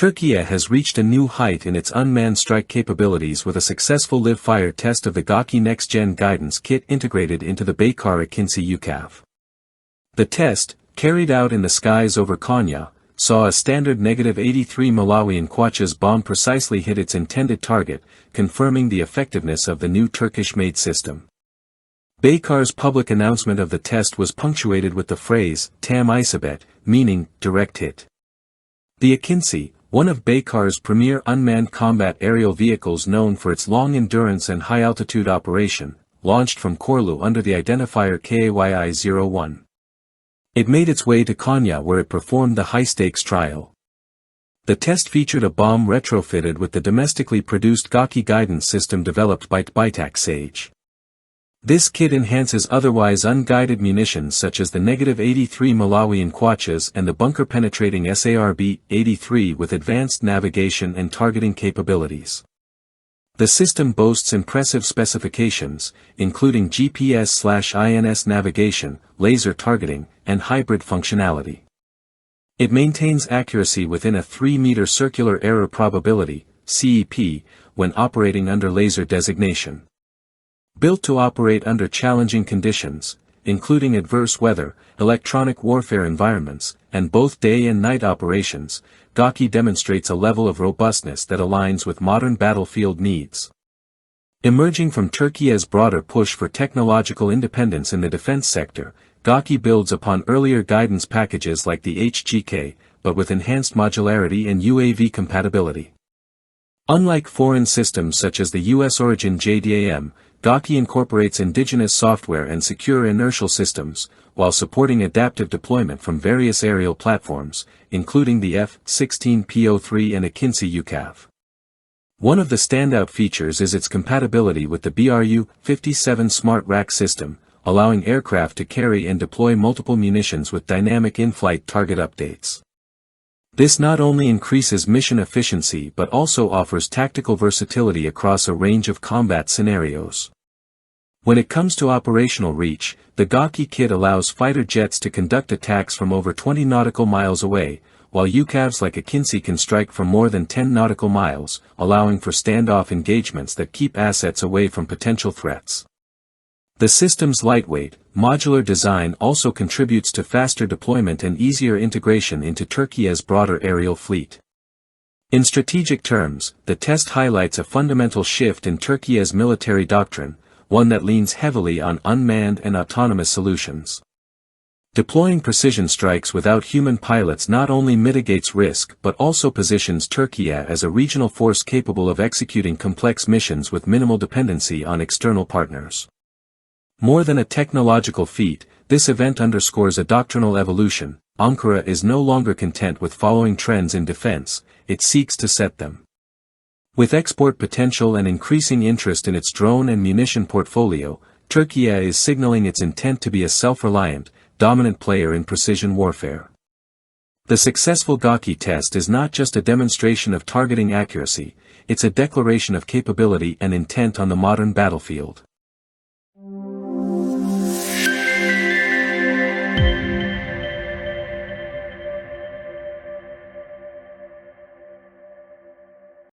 Türkiye has reached a new height in its unmanned strike capabilities with a successful live-fire test of the AKINCI next-gen guidance kit integrated into the Baykar AKINCI UCAV. The test, carried out in the skies over Konya, saw a standard -83 Malawian Kwacha's bomb precisely hit its intended target, confirming the effectiveness of the new Turkish-made system. Baykar's public announcement of the test was punctuated with the phrase, "Tam isabet," meaning, direct hit. The AKINCI, one of Baykar's premier unmanned combat aerial vehicles known for its long endurance and high-altitude operation, launched from Korlu under the identifier KAYI-01. It made its way to Konya where it performed the high-stakes trial. The test featured a bomb retrofitted with the domestically produced Gökçe guidance system developed by TÜBİTAK Sage. This kit enhances otherwise unguided munitions such as the -83 Malawian Kwachas and the bunker-penetrating SARB-83 with advanced navigation and targeting capabilities. The system boasts impressive specifications, including GPS/INS navigation, laser targeting, and hybrid functionality. It maintains accuracy within a 3-meter circular error probability, CEP, when operating under laser designation. Built to operate under challenging conditions, including adverse weather, electronic warfare environments, and both day and night operations, Gökçe demonstrates a level of robustness that aligns with modern battlefield needs. Emerging from Türkiye's broader push for technological independence in the defense sector, Gökçe builds upon earlier guidance packages like the HGK, but with enhanced modularity and UAV compatibility. Unlike foreign systems such as the US origin JDAM, Gökçe incorporates indigenous software and secure inertial systems, while supporting adaptive deployment from various aerial platforms, including the F-16P03 and AKINCI UCAV. One of the standout features is its compatibility with the BRU-57 Smart Rack system, allowing aircraft to carry and deploy multiple munitions with dynamic in-flight target updates. This not only increases mission efficiency but also offers tactical versatility across a range of combat scenarios. When it comes to operational reach, the Gökçe kit allows fighter jets to conduct attacks from over 20 nautical miles away, while UCAVs like AKINCI can strike from more than 10 nautical miles, allowing for standoff engagements that keep assets away from potential threats. The system's lightweight, modular design also contributes to faster deployment and easier integration into Türkiye's broader aerial fleet. In strategic terms, the test highlights a fundamental shift in Türkiye's military doctrine, one that leans heavily on unmanned and autonomous solutions. Deploying precision strikes without human pilots not only mitigates risk but also positions Türkiye as a regional force capable of executing complex missions with minimal dependency on external partners. More than a technological feat, this event underscores a doctrinal evolution. Ankara is no longer content with following trends in defense, it seeks to set them. With export potential and increasing interest in its drone and munition portfolio, Türkiye is signaling its intent to be a self-reliant, dominant player in precision warfare. The successful Gökçe test is not just a demonstration of targeting accuracy, it's a declaration of capability and intent on the modern battlefield.